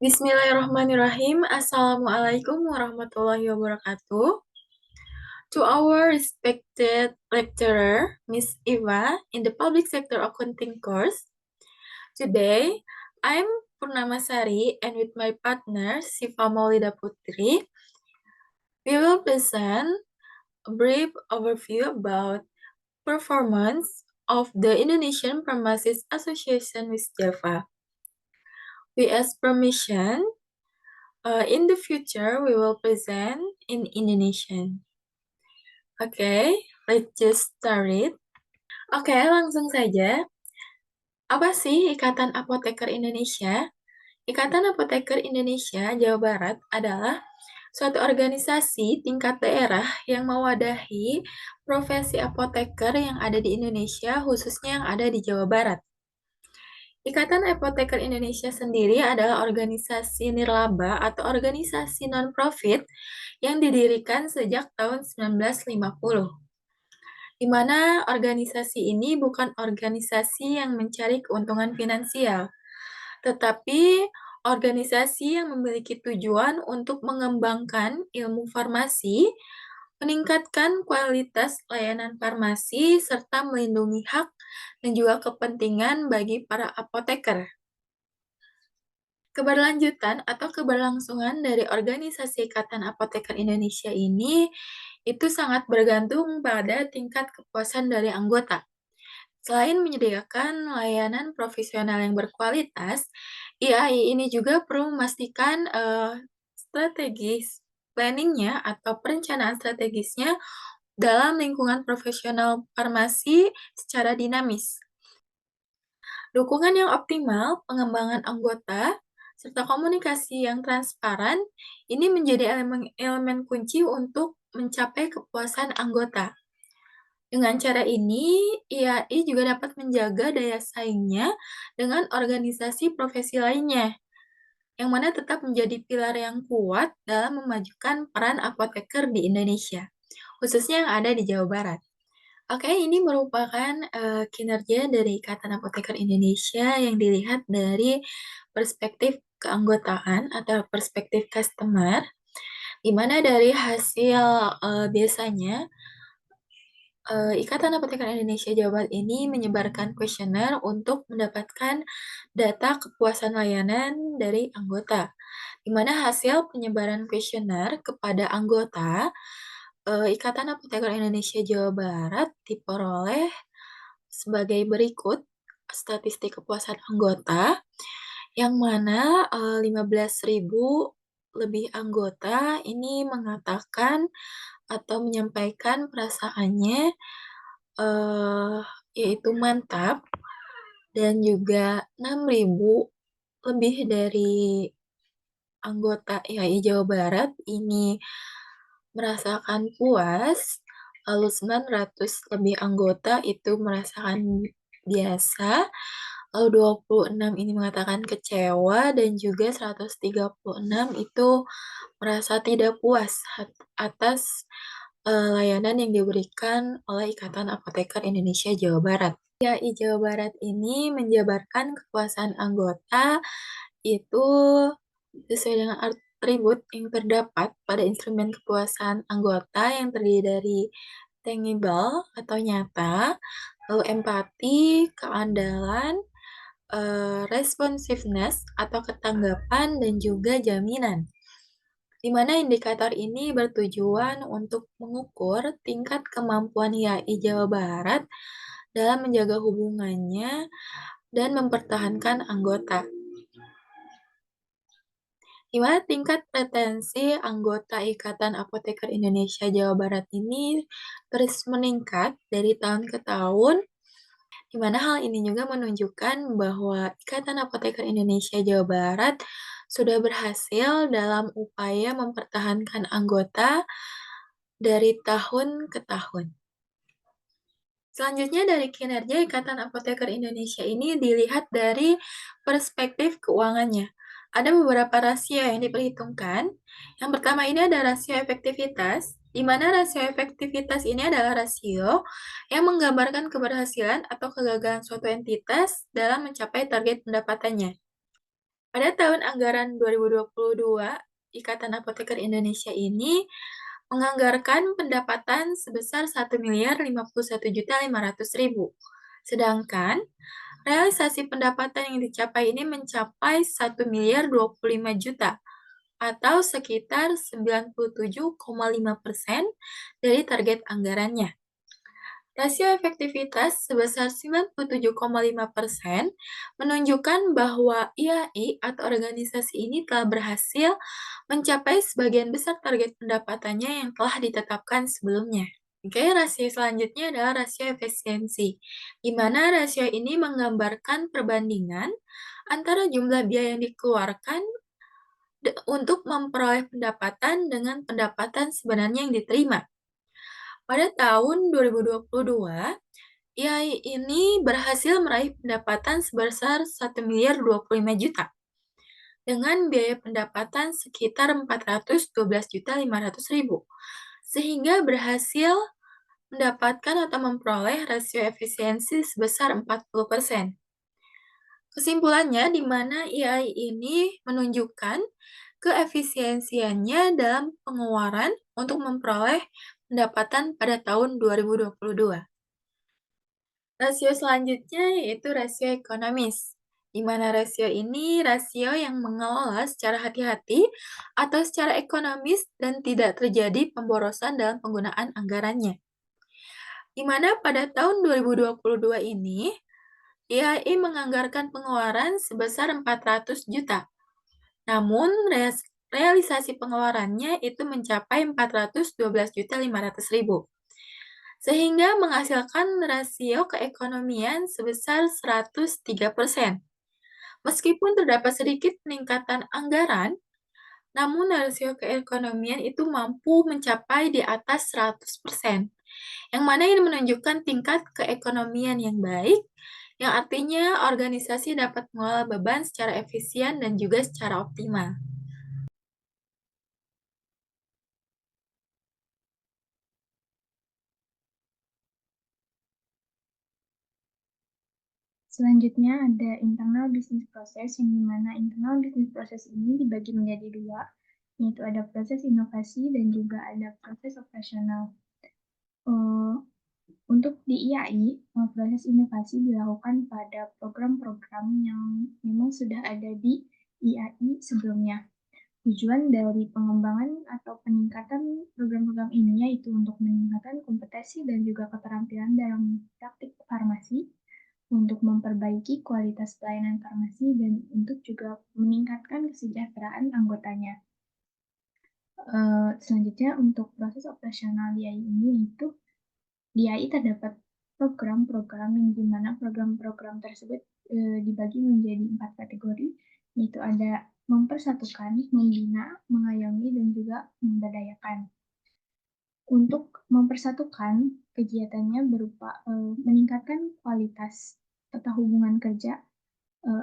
Bismillahirrahmanirrahim. Assalamualaikum warahmatullahi wabarakatuh. To our respected lecturer, Miss Eva, in the Public Sector Accounting course. Today, I'm Purnamasari and with my partner, Siva Maulida Putri, we will present a brief overview about performance of the Indonesian Pharmacists Association with Java. We ask permission. In the future, we will present in Indonesian. Oke, let's just start it. Oke, langsung saja. Apa sih Ikatan Apoteker Indonesia? Ikatan Apoteker Indonesia Jawa Barat adalah suatu organisasi tingkat daerah yang mewadahi profesi apoteker yang ada di Indonesia, khususnya yang ada di Jawa Barat. Ikatan Apoteker Indonesia sendiri adalah organisasi nirlaba atau organisasi non-profit yang didirikan sejak tahun 1950, di mana organisasi ini bukan organisasi yang mencari keuntungan finansial, tetapi organisasi yang memiliki tujuan untuk mengembangkan ilmu farmasi, meningkatkan kualitas layanan farmasi, serta melindungi hak dan juga kepentingan bagi para apoteker. Keberlanjutan atau keberlangsungan dari organisasi Ikatan Apoteker Indonesia ini itu sangat bergantung pada tingkat kepuasan dari anggota. Selain menyediakan layanan profesional yang berkualitas, IAI ini juga perlu memastikan strategis planningnya atau perencanaan strategisnya dalam lingkungan profesional farmasi secara dinamis. Dukungan yang optimal, pengembangan anggota, serta komunikasi yang transparan, ini menjadi elemen kunci untuk mencapai kepuasan anggota. Dengan cara ini, IAI juga dapat menjaga daya saingnya dengan organisasi profesi lainnya, yang mana tetap menjadi pilar yang kuat dalam memajukan peran apoteker di Indonesia, khususnya yang ada di Jawa Barat. Oke, ini merupakan kinerja dari Ikatan Apoteker Indonesia yang dilihat dari perspektif keanggotaan atau perspektif customer, di mana dari hasil biasanya Ikatan Apoteker Indonesia Jawa Barat ini menyebarkan kuesioner untuk mendapatkan data kepuasan layanan dari anggota, di mana hasil penyebaran kuesioner kepada anggota Ikatan Apoteker Indonesia Jawa Barat diperoleh sebagai berikut statistik kepuasan anggota, yang mana 15.000 lebih anggota ini mengatakan atau menyampaikan perasaannya yaitu mantap, dan juga 6.000 lebih dari anggota IAI Jawa Barat ini merasakan puas, lalu 900 lebih anggota itu merasakan biasa, lalu 26 ini mengatakan kecewa, dan juga 136 itu merasa tidak puas atas layanan yang diberikan oleh Ikatan Apoteker Indonesia Jawa Barat. IAI Jawa Barat ini menjabarkan kepuasan anggota itu sesuai dengan atribut yang terdapat pada instrumen kepuasan anggota yang terdiri dari tangible atau nyata, lalu empati, keandalan, responsiveness atau ketanggapan, dan juga jaminan. Di mana indikator ini bertujuan untuk mengukur tingkat kemampuan IAI Jawa Barat dalam menjaga hubungannya dan mempertahankan anggota. Di mana tingkat retensi anggota Ikatan Apoteker Indonesia Jawa Barat ini terus meningkat dari tahun ke tahun, di mana hal ini juga menunjukkan bahwa Ikatan Apoteker Indonesia Jawa Barat sudah berhasil dalam upaya mempertahankan anggota dari tahun ke tahun. Selanjutnya dari kinerja Ikatan Apoteker Indonesia ini dilihat dari perspektif keuangannya. Ada beberapa rasio yang diperhitungkan. Yang pertama ini ada rasio efektivitas, di mana rasio efektivitas ini adalah rasio yang menggambarkan keberhasilan atau kegagalan suatu entitas dalam mencapai target pendapatannya. Pada tahun anggaran 2022, Ikatan Apoteker Indonesia ini menganggarkan pendapatan sebesar 1.051.500.000. Sedangkan realisasi pendapatan yang dicapai ini mencapai 1.025.000.000 atau sekitar 97,5% dari target anggarannya. Rasio efektivitas sebesar 97,5% menunjukkan bahwa IAI atau organisasi ini telah berhasil mencapai sebagian besar target pendapatannya yang telah ditetapkan sebelumnya. Oke, rasio selanjutnya adalah rasio efisiensi, di mana rasio ini menggambarkan perbandingan antara jumlah biaya yang dikeluarkan untuk memperoleh pendapatan dengan pendapatan sebenarnya yang diterima. Pada tahun 2022, IAI ini berhasil meraih pendapatan sebesar 1.025.000.000 dengan biaya pendapatan sekitar 412.500.000, sehingga berhasil mendapatkan atau memperoleh rasio efisiensi sebesar 40%. Kesimpulannya, di mana IAI ini menunjukkan keefisiensiannya dalam pengeluaran untuk memperoleh pendapatan pada tahun 2022. Rasio selanjutnya yaitu rasio ekonomis, di mana rasio ini rasio yang mengelola secara hati-hati atau secara ekonomis dan tidak terjadi pemborosan dalam penggunaan anggarannya. Di mana pada tahun 2022 ini, IAI menganggarkan pengeluaran sebesar 400 juta. Namun, realisasi pengeluarannya itu mencapai 412.500.000, sehingga menghasilkan rasio keekonomian sebesar 103%. Meskipun terdapat sedikit peningkatan anggaran, namun rasio keekonomian itu mampu mencapai di atas 100%, yang mana ini menunjukkan tingkat keekonomian yang baik, yang artinya organisasi dapat mengelola beban secara efisien dan juga secara optimal. Selanjutnya ada internal business process, yang dimana internal business process ini dibagi menjadi dua, yaitu ada proses inovasi dan juga ada proses operasional. Untuk di IAI, proses inovasi dilakukan pada program-program yang memang sudah ada di IAI sebelumnya. Tujuan dari pengembangan atau peningkatan program-program ini yaitu untuk meningkatkan kompetensi dan juga keterampilan dalam praktik farmasi, untuk memperbaiki kualitas pelayanan farmasi, dan untuk juga meningkatkan kesejahteraan anggotanya. Selanjutnya untuk proses operasional DIY ini yaitu DIY terdapat program-program yang dimana program-program tersebut dibagi menjadi 4 kategori, yaitu ada mempersatukan, membina, mengayomi, dan juga memberdayakan. Untuk mempersatukan, kegiatannya berupa meningkatkan kualitas tata hubungan kerja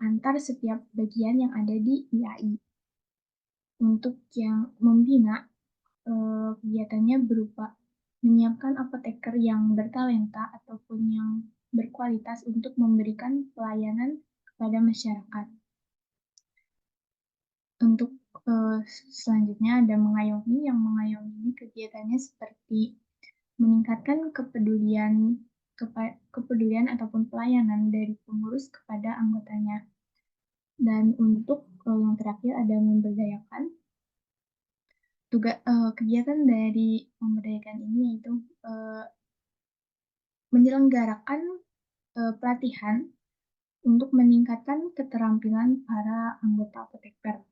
antar setiap bagian yang ada di IAI. Untuk yang membina, kegiatannya berupa menyiapkan apoteker yang bertalenta ataupun yang berkualitas untuk memberikan pelayanan kepada masyarakat. Untuk selanjutnya ada mengayomi, yang mengayomi ini kegiatannya seperti meningkatkan kepedulian ataupun pelayanan dari pengurus kepada anggotanya. Dan untuk yang terakhir ada memberdayakan. Kegiatan dari memberdayakan ini yaitu menyelenggarakan pelatihan untuk meningkatkan keterampilan para anggota apoteker.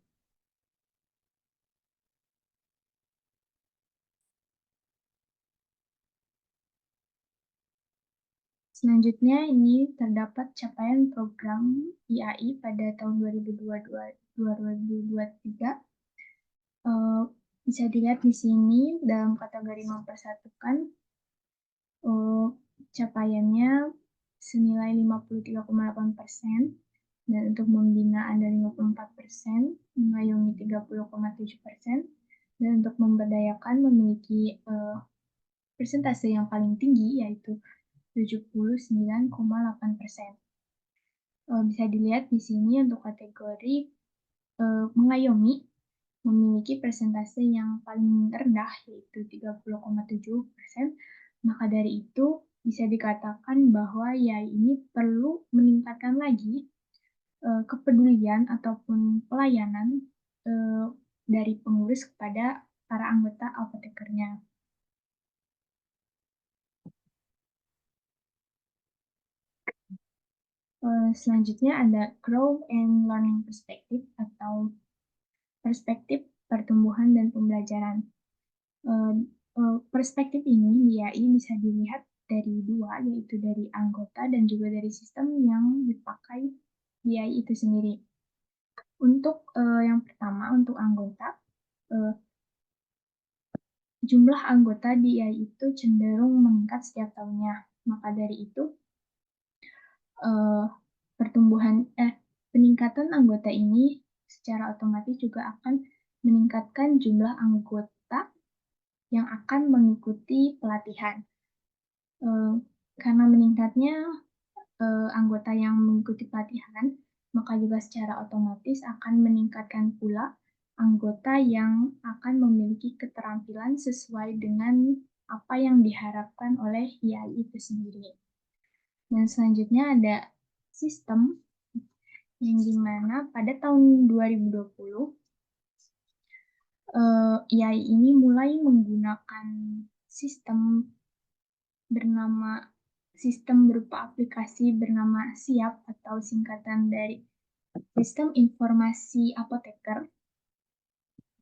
Selanjutnya ini terdapat capaian program IAI pada tahun 2022-2023. Bisa dilihat di sini dalam kategori mempersatukan, capaiannya senilai 53,8%, dan untuk membina ada 54%, mengayomi 30,7%, dan untuk memberdayakan memiliki persentase yang paling tinggi yaitu 79,8%. Bisa dilihat di sini untuk kategori mengayomi memiliki persentase yang paling rendah, yaitu 30,7%, maka dari itu bisa dikatakan bahwa YAI ini perlu meningkatkan lagi kepedulian ataupun pelayanan dari pengurus kepada para anggota apotekernya. Selanjutnya ada growth and learning perspective atau perspektif pertumbuhan dan pembelajaran. Perspektif ini BI bisa dilihat dari dua, yaitu dari anggota dan juga dari sistem yang dipakai BI itu sendiri. Untuk yang pertama, untuk anggota, jumlah anggota di BI itu cenderung meningkat setiap tahunnya. Maka dari itu, peningkatan anggota ini secara otomatis juga akan meningkatkan jumlah anggota yang akan mengikuti pelatihan. Karena meningkatnya anggota yang mengikuti pelatihan, maka juga secara otomatis akan meningkatkan pula anggota yang akan memiliki keterampilan sesuai dengan apa yang diharapkan oleh IAI itu sendiri. Dan selanjutnya ada sistem yang dimana pada tahun 2020 IAI ini mulai menggunakan sistem berupa aplikasi bernama SIAP atau singkatan dari Sistem Informasi Apoteker,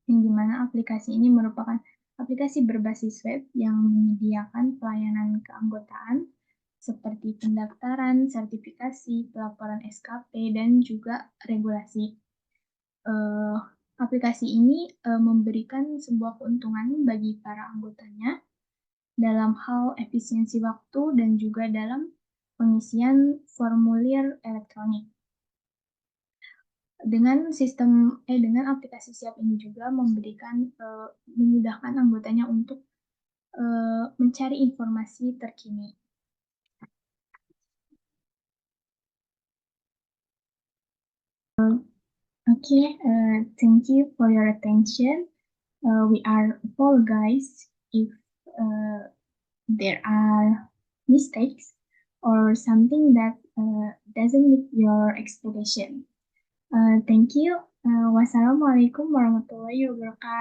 yang dimana aplikasi ini merupakan aplikasi berbasis web yang menyediakan pelayanan keanggotaan seperti pendaftaran, sertifikasi, pelaporan SKP, dan juga regulasi. Aplikasi ini memberikan sebuah keuntungan bagi para anggotanya dalam hal efisiensi waktu dan juga dalam pengisian formulir elektronik. Dengan aplikasi Siap ini juga memudahkan anggotanya untuk mencari informasi terkini. Okay, thank you for your attention. We are apologize if there are mistakes or something that doesn't meet your expectation. Thank you. Wassalamualaikum warahmatullahi wabarakatuh.